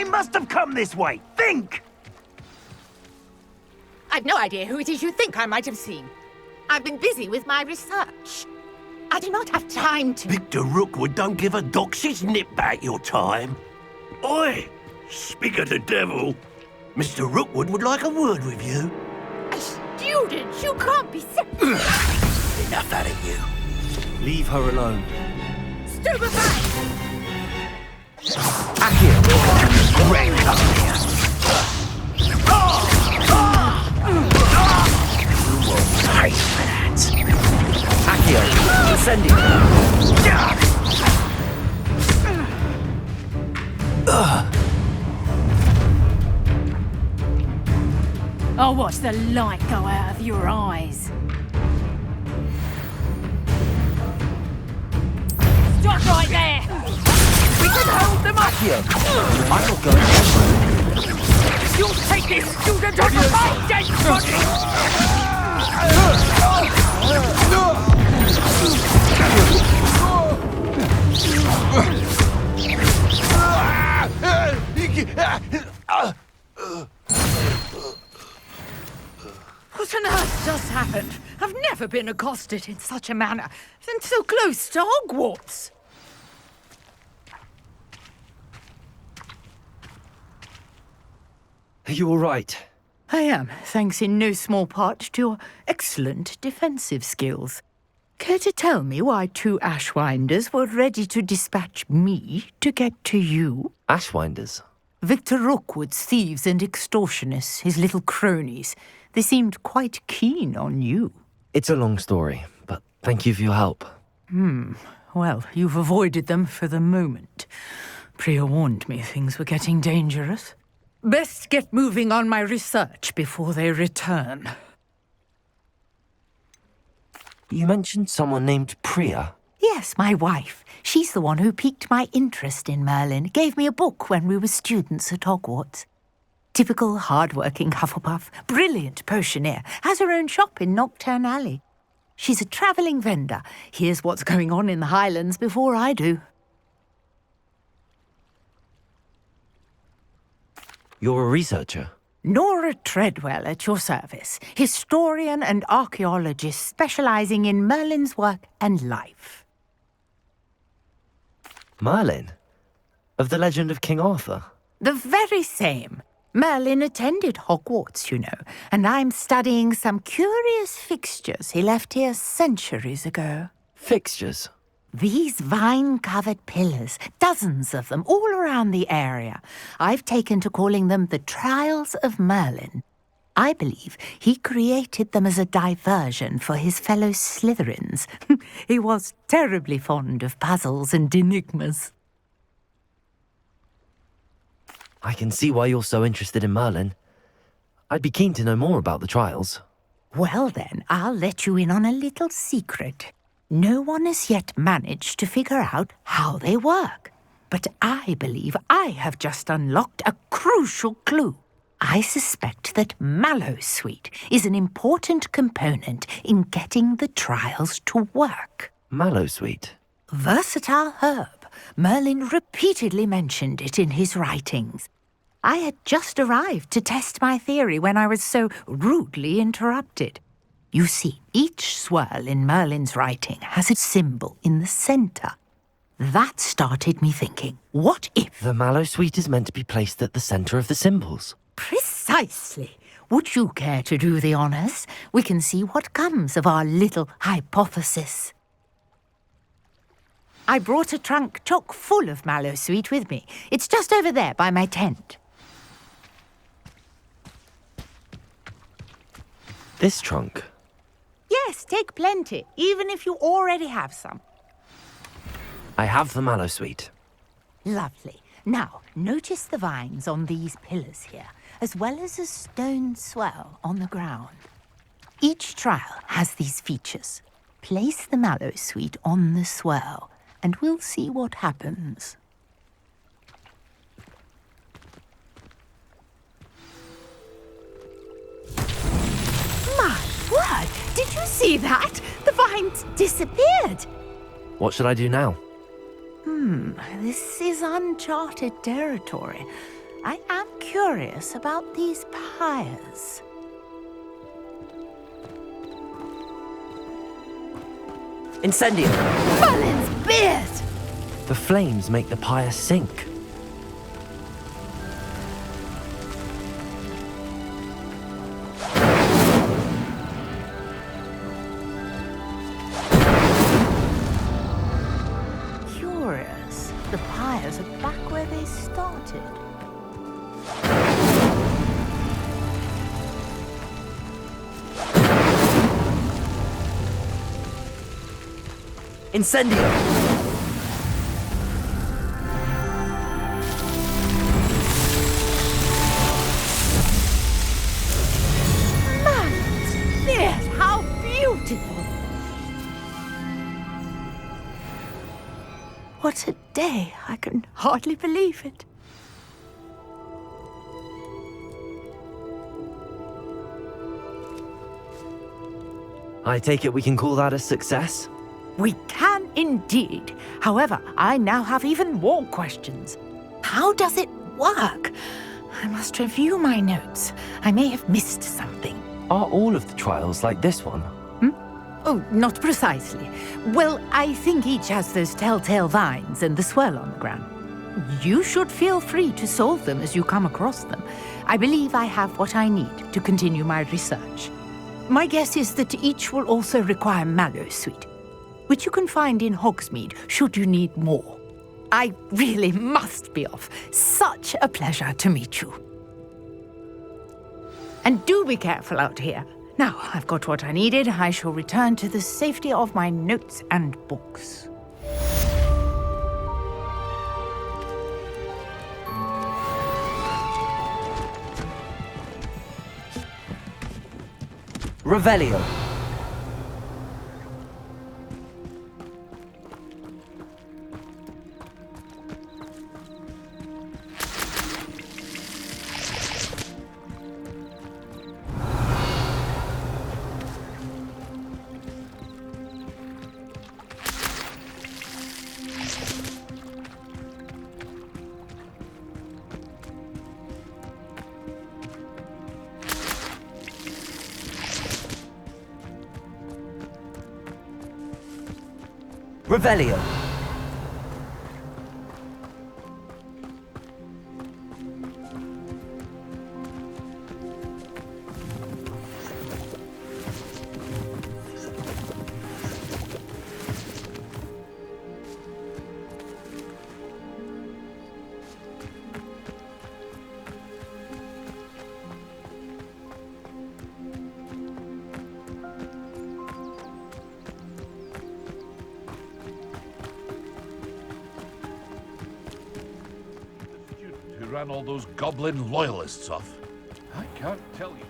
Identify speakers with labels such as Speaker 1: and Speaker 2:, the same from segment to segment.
Speaker 1: They must have come this way. Think!
Speaker 2: I've no idea who it is you think I might have seen. I've been busy with my research. I do not have time to...
Speaker 3: Victor Rookwood don't give a doxy's nip back your time. Oi! Speak of the devil. Mr. Rookwood would like a word with you.
Speaker 2: A student? You can't be
Speaker 3: Enough out of you.
Speaker 4: Leave her alone.
Speaker 2: Stupefy!
Speaker 1: Akio! Red, come here. Pay for that. Akio, descending.
Speaker 5: I'll watch the light go out of your eyes. Stop right there! We can hold them up!
Speaker 1: Akio, I'm not going anywhere.
Speaker 5: You'll take this student off of my dead body! What on earth just happened? I've never been accosted in such a manner, and so close to Hogwarts.
Speaker 4: Are you all right?
Speaker 5: I am, thanks in no small part to your excellent defensive skills. Care to tell me why 2 Ashwinders were ready to dispatch me to get to you?
Speaker 4: Ashwinders?
Speaker 5: Victor Rookwood's thieves and extortionists, his little cronies. They seemed quite keen on you.
Speaker 4: It's a long story, but thank you for your help.
Speaker 5: Well, you've avoided them for the moment. Priya warned me things were getting dangerous. Best get moving on my research before they return.
Speaker 4: You mentioned someone named Priya.
Speaker 5: Yes, my wife. She's the one who piqued my interest in Merlin, gave me a book when we were students at Hogwarts. Typical hard-working Hufflepuff, brilliant potioneer, has her own shop in Nocturne Alley. She's a travelling vendor, hears what's going on in the Highlands before I do.
Speaker 4: You're a researcher?
Speaker 5: Nora Treadwell at your service, historian and archaeologist specialising in Merlin's work and life.
Speaker 4: Merlin? Of the legend of King Arthur?
Speaker 5: The very same. Merlin attended Hogwarts, you know, and I'm studying some curious fixtures he left here centuries ago.
Speaker 4: Fixtures?
Speaker 5: These vine-covered pillars, dozens of them, all around the area. I've taken to calling them the Trials of Merlin. I believe he created them as a diversion for his fellow Slytherins. He was terribly fond of puzzles and enigmas.
Speaker 4: I can see why you're so interested in Merlin. I'd be keen to know more about the trials.
Speaker 5: Well then, I'll let you in on a little secret. No one has yet managed to figure out how they work. But I believe I have just unlocked a crucial clue. I suspect that Mallowsweet is an important component in getting the trials to work.
Speaker 4: Mallowsweet?
Speaker 5: Versatile herb. Merlin repeatedly mentioned it in his writings. I had just arrived to test my theory when I was so rudely interrupted. You see, each swirl in Merlin's writing has a symbol in the centre. That started me thinking, what if...
Speaker 4: The Mallowsweet is meant to be placed at the centre of the symbols.
Speaker 5: Precisely. Would you care to do the honours? We can see what comes of our little hypothesis. I brought a trunk chock full of Mallowsweet with me. It's just over there by my tent.
Speaker 4: This trunk?
Speaker 5: Yes, take plenty, even if you already have some.
Speaker 4: I have the Mallowsweet.
Speaker 5: Lovely. Now, notice the vines on these pillars here, as well as a stone swell on the ground. Each trial has these features. Place the Mallowsweet on the swell, and we'll see what happens. My word! Did you see that? The vines disappeared!
Speaker 4: What should I do now?
Speaker 5: This is uncharted territory. I am curious about these pyres.
Speaker 4: Incendio!
Speaker 2: Merlin's beard!
Speaker 4: The flames make the pyre sink.
Speaker 5: Curious. The pyres are back where they started.
Speaker 4: Incendio!
Speaker 5: Beard, how beautiful! What a day! I can hardly believe it.
Speaker 4: I take it we can call that a success?
Speaker 5: We can indeed. However, I now have even more questions. How does it work? I must review my notes. I may have missed something.
Speaker 4: Are all of the trials like this one?
Speaker 5: Oh, not precisely. Well, I think each has those telltale vines and the swirl on the ground. You should feel free to solve them as you come across them. I believe I have what I need to continue my research. My guess is that each will also require mallowsweet, which you can find in Hogsmeade should you need more. I really must be off. Such a pleasure to meet you. And do be careful out here. Now I've got what I needed, I shall return to the safety of my notes and books.
Speaker 4: Revelio! Revelio!
Speaker 6: Ran all those goblin loyalists off. I can't tell you.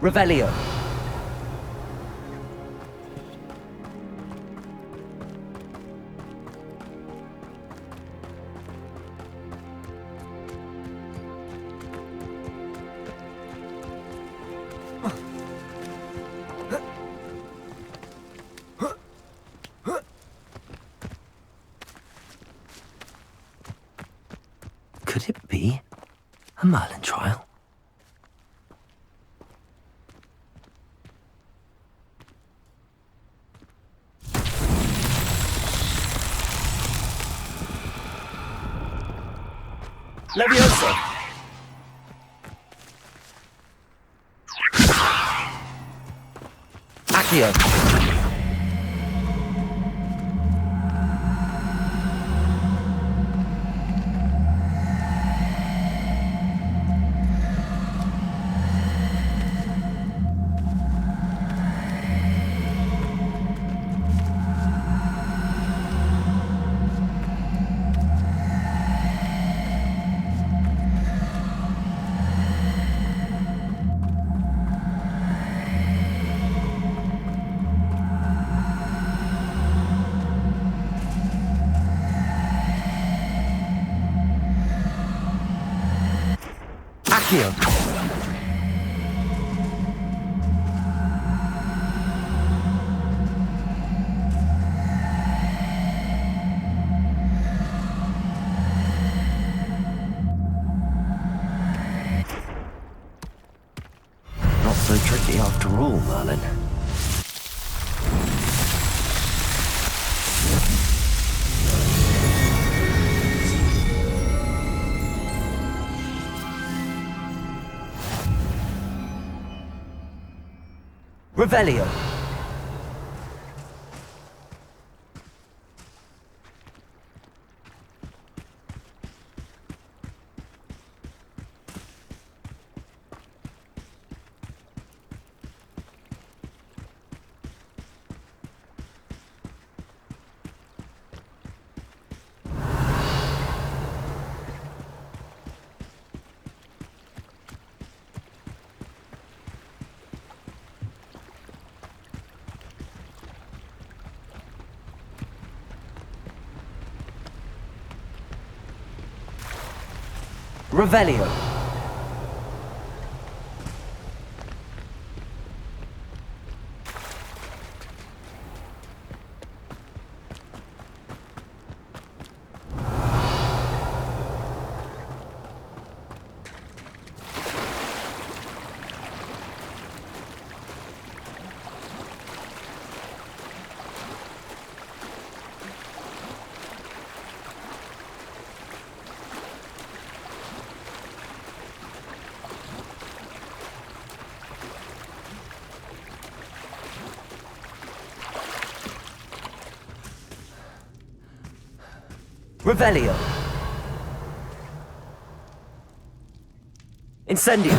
Speaker 6: Revelio! Could it be a Merlin trial?
Speaker 1: Leviosa! Accio! Accio! Not so tricky after all, Merlin. Revelio. Revelio. Revelio. Incendio.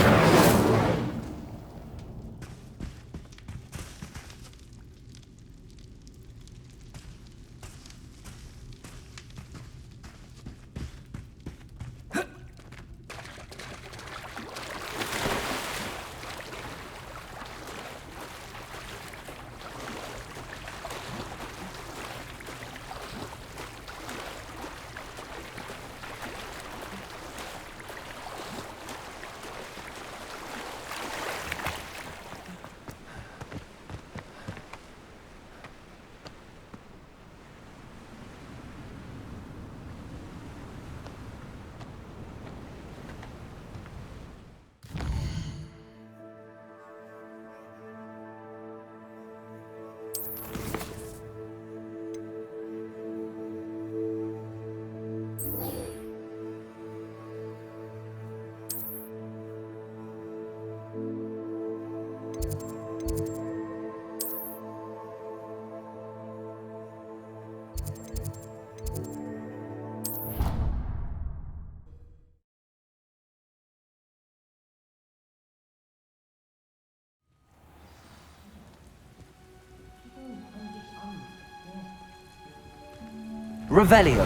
Speaker 1: Revelio.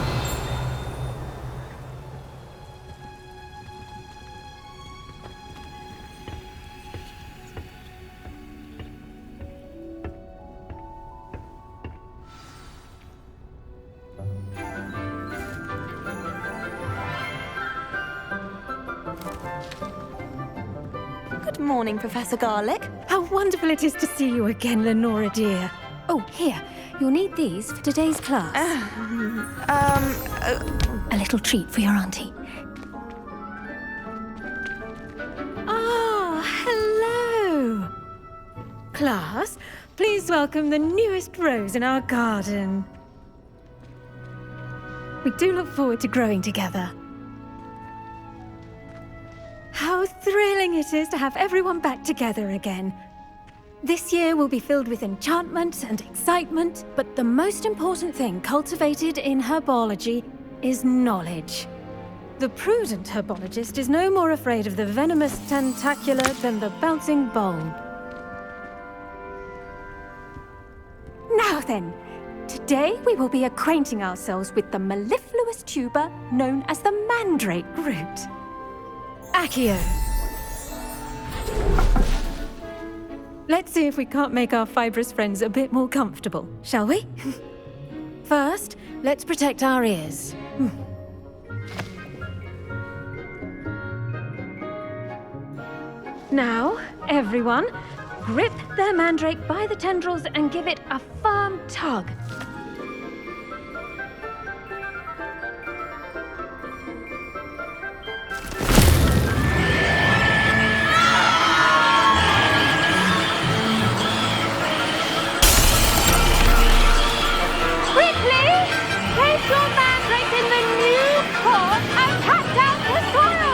Speaker 7: Good morning, Professor Garlic.
Speaker 8: How wonderful it is to see you again, Lenora dear. Oh, here. You'll need these for today's class. A little treat for your auntie. Ah, hello. Class, please welcome the newest rose in our garden. We do look forward to growing together. How thrilling it is to have everyone back together again. This year will be filled with enchantment and excitement, but the most important thing cultivated in herbology is knowledge. The prudent herbologist is no more afraid of the venomous tentacula than the bouncing bulb. Now then, today we will be acquainting ourselves with the mellifluous tuber known as the mandrake root. Accio. Let's see if we can't make our fibrous friends a bit more comfortable, shall we? First, let's protect our ears. Now, everyone, grip their mandrake by the tendrils and give it a firm tug. Quickly, place your mandrake in the new pot and cut down the soil.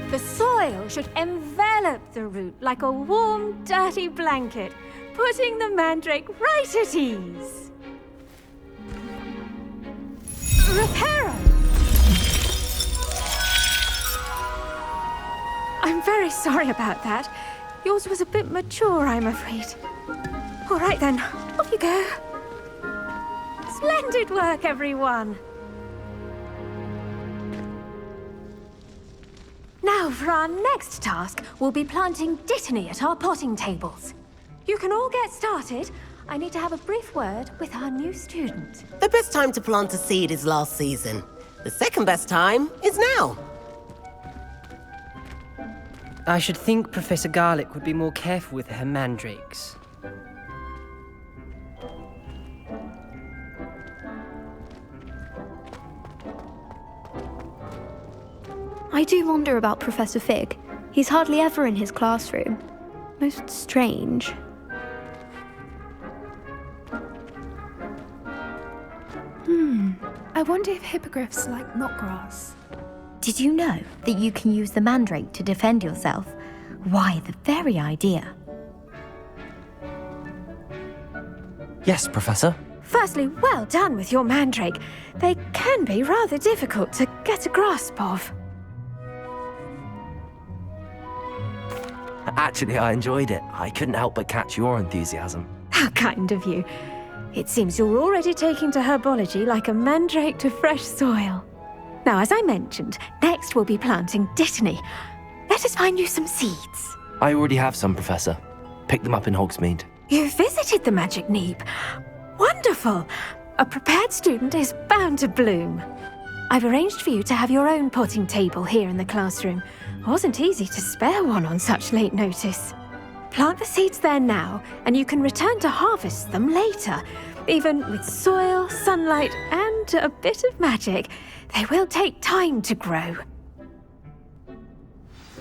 Speaker 8: The soil should envelop the root like a warm, dirty blanket, putting the mandrake right at ease. Reparo! I'm very sorry about that. Yours was a bit mature, I'm afraid. All right then, off you go. Splendid work, everyone. Now, for our next task, we'll be planting dittany at our potting tables. You can all get started. I need to have a brief word with our new student.
Speaker 9: The best time to plant a seed is last season. The second best time is now.
Speaker 10: I should think Professor Garlick would be more careful with her mandrakes.
Speaker 7: I do wonder about Professor Fig. He's hardly ever in his classroom. Most strange.
Speaker 11: I wonder if hippogriffs like knotgrass.
Speaker 12: Did you know that you can use the mandrake to defend yourself? Why, the very idea.
Speaker 4: Yes, Professor.
Speaker 8: Firstly, well done with your mandrake. They can be rather difficult to get a grasp of.
Speaker 4: Actually, I enjoyed it. I couldn't help but catch your enthusiasm.
Speaker 8: How kind of you. It seems you're already taking to herbology like a mandrake to fresh soil. Now, as I mentioned, next we'll be planting dittany. Let us find you some seeds.
Speaker 4: I already have some, Professor. Picked them up in Hogsmeade.
Speaker 8: You visited the Magic Neep. Wonderful! A prepared student is bound to bloom. I've arranged for you to have your own potting table here in the classroom. Wasn't easy to spare one on such late notice. Plant the seeds there now, and you can return to harvest them later. Even with soil, sunlight, and a bit of magic, they will take time to grow.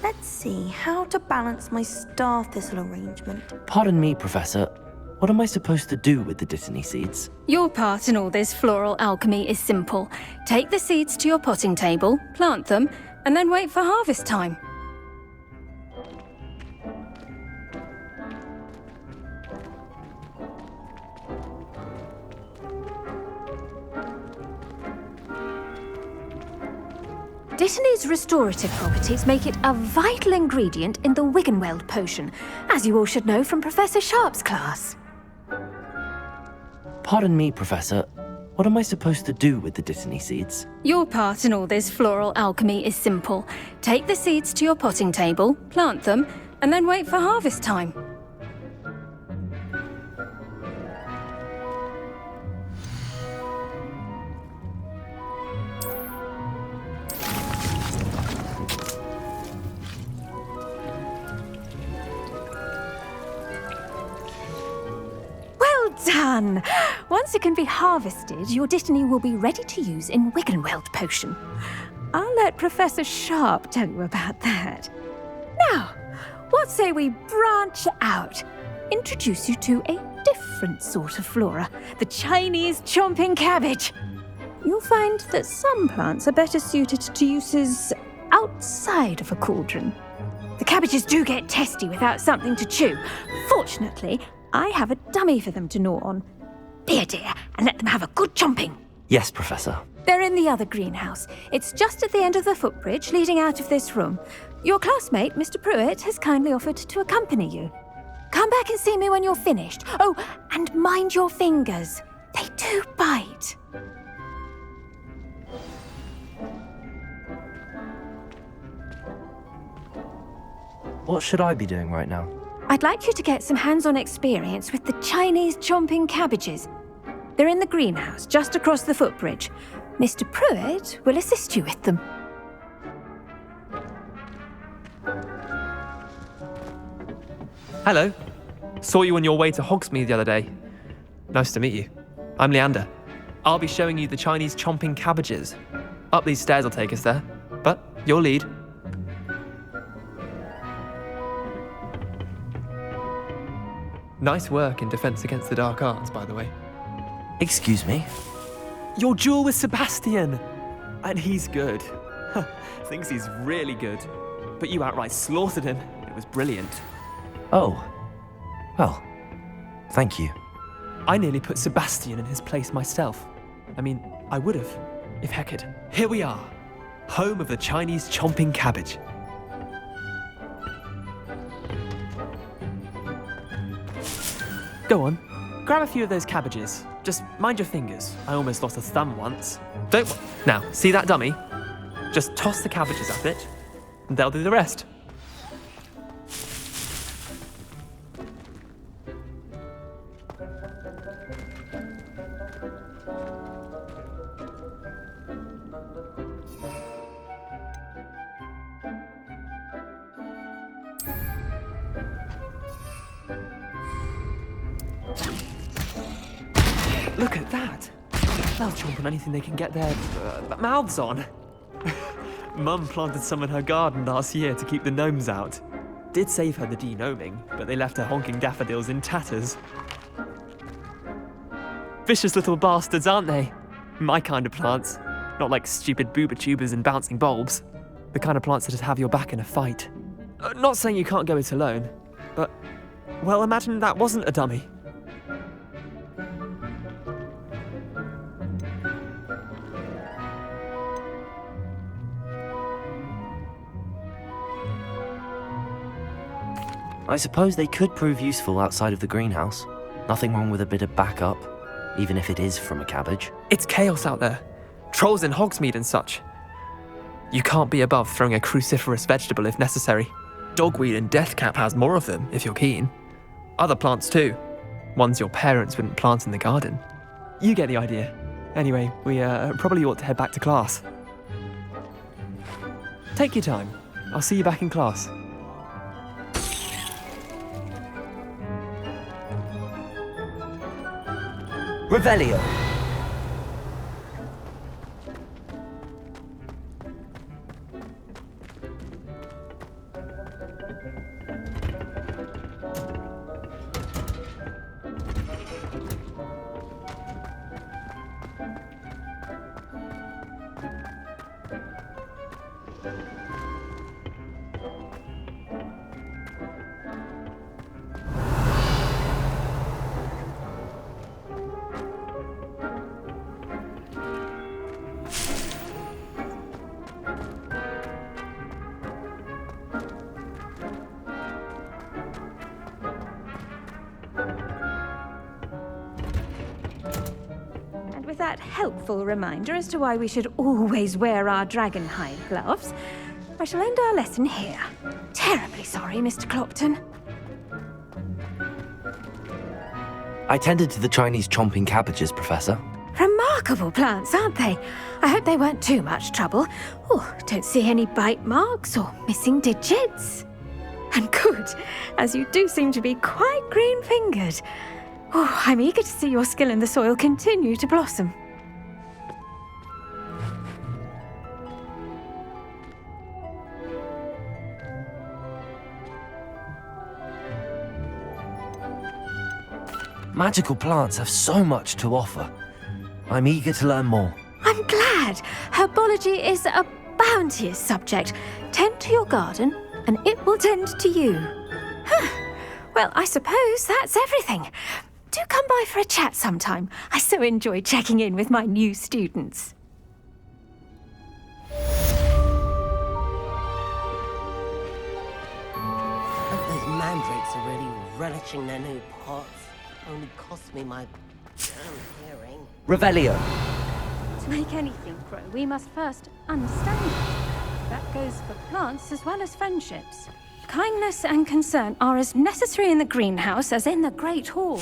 Speaker 13: Let's see how to balance my star thistle arrangement.
Speaker 4: Pardon me, Professor. What am I supposed to do with the dittany seeds?
Speaker 8: Your part in all this floral alchemy is simple. Take the seeds to your potting table, plant them, and then wait for harvest time. Dittany's restorative properties make it a vital ingredient in the Wiggenweld potion, as you all should know from Professor Sharp's class.
Speaker 4: Pardon me, Professor. What am I supposed to do with the dittany seeds?
Speaker 8: Your part in all this floral alchemy is simple. Take the seeds to your potting table, plant them, and then wait for harvest time. Done! Once it can be harvested, your dittany will be ready to use in Wiggenweld potion. I'll let Professor Sharp tell you about that. Now, what say we branch out? introduce you to a different sort of flora, the Chinese chomping cabbage. You'll find that some plants are better suited to uses outside of a cauldron. The cabbages do get testy without something to chew. Fortunately, I have a dummy for them to gnaw on. Be a dear and let them have a good chomping.
Speaker 4: Yes, Professor.
Speaker 8: They're in the other greenhouse. It's just at the end of the footbridge leading out of this room. Your classmate, Mr. Pruitt, has kindly offered to accompany you. Come back and see me when you're finished. Oh, and mind your fingers. They do bite.
Speaker 4: What should I be doing right now?
Speaker 8: I'd like you to get some hands-on experience with the Chinese chomping cabbages. They're in the greenhouse, just across the footbridge. Mr. Pruitt will assist you with them.
Speaker 14: Hello. Saw you on your way to Hogsmeade the other day. Nice to meet you. I'm Leander. I'll be showing you the Chinese chomping cabbages. Up these stairs will take us there, but your lead. Nice work in Defense Against the Dark Arts, by the way.
Speaker 4: Excuse me?
Speaker 14: Your duel with Sebastian! And he's good. Thinks he's really good. But you outright slaughtered him. It was brilliant.
Speaker 4: Oh. Well, thank you.
Speaker 14: I nearly put Sebastian in his place myself. I mean, I would have, if Hecate. Here we are, home of the Chinese chomping cabbage. Go on, grab a few of those cabbages. Just mind your fingers. I almost lost a thumb once. Now, see that dummy? Just toss the cabbages at it, and they'll do the rest. Look at that! They'll chomp on anything they can get their mouths on. Mum planted some in her garden last year to keep the gnomes out. Did save her the de-gnoming, but they left her honking daffodils in tatters. Vicious little bastards, aren't they? My kind of plants. Not like stupid booba tubers and bouncing bulbs. The kind of plants that'd have your back in a fight. Not saying you can't go it alone, but, well, imagine that wasn't a dummy.
Speaker 4: I suppose they could prove useful outside of the greenhouse. Nothing wrong with a bit of backup, even if it is from a cabbage.
Speaker 14: It's chaos out there. Trolls in Hogsmeade and such. You can't be above throwing a cruciferous vegetable if necessary. Dogweed and deathcap has more of them, if you're keen. Other plants too. Ones your parents wouldn't plant in the garden. You get the idea. Anyway, we probably ought to head back to class. Take your time. I'll see you back in class.
Speaker 1: Revelio.
Speaker 8: With that helpful reminder as to why we should always wear our dragon hide gloves, I shall end our lesson here. Terribly sorry, Mr. Clopton.
Speaker 4: I tended to the Chinese chomping cabbages, Professor.
Speaker 8: Remarkable plants, aren't they? I hope they weren't too much trouble. Oh, don't see any bite marks or missing digits. And good, as you do seem to be quite green-fingered. Oh, I'm eager to see your skill in the soil continue to blossom.
Speaker 1: Magical plants have so much to offer. I'm eager to learn more.
Speaker 8: I'm glad. Herbology is a bounteous subject. Tend to your garden, and it will tend to you. Well, I suppose that's everything. Do come by for a chat sometime. I so enjoy checking in with my new students.
Speaker 9: Those mandrakes are really relishing their new pots. Only cost me my damn hearing.
Speaker 1: Revelio.
Speaker 8: To make anything grow, we must first understand it. That goes for plants as well as friendships. Kindness and concern are as necessary in the greenhouse as in the Great Hall.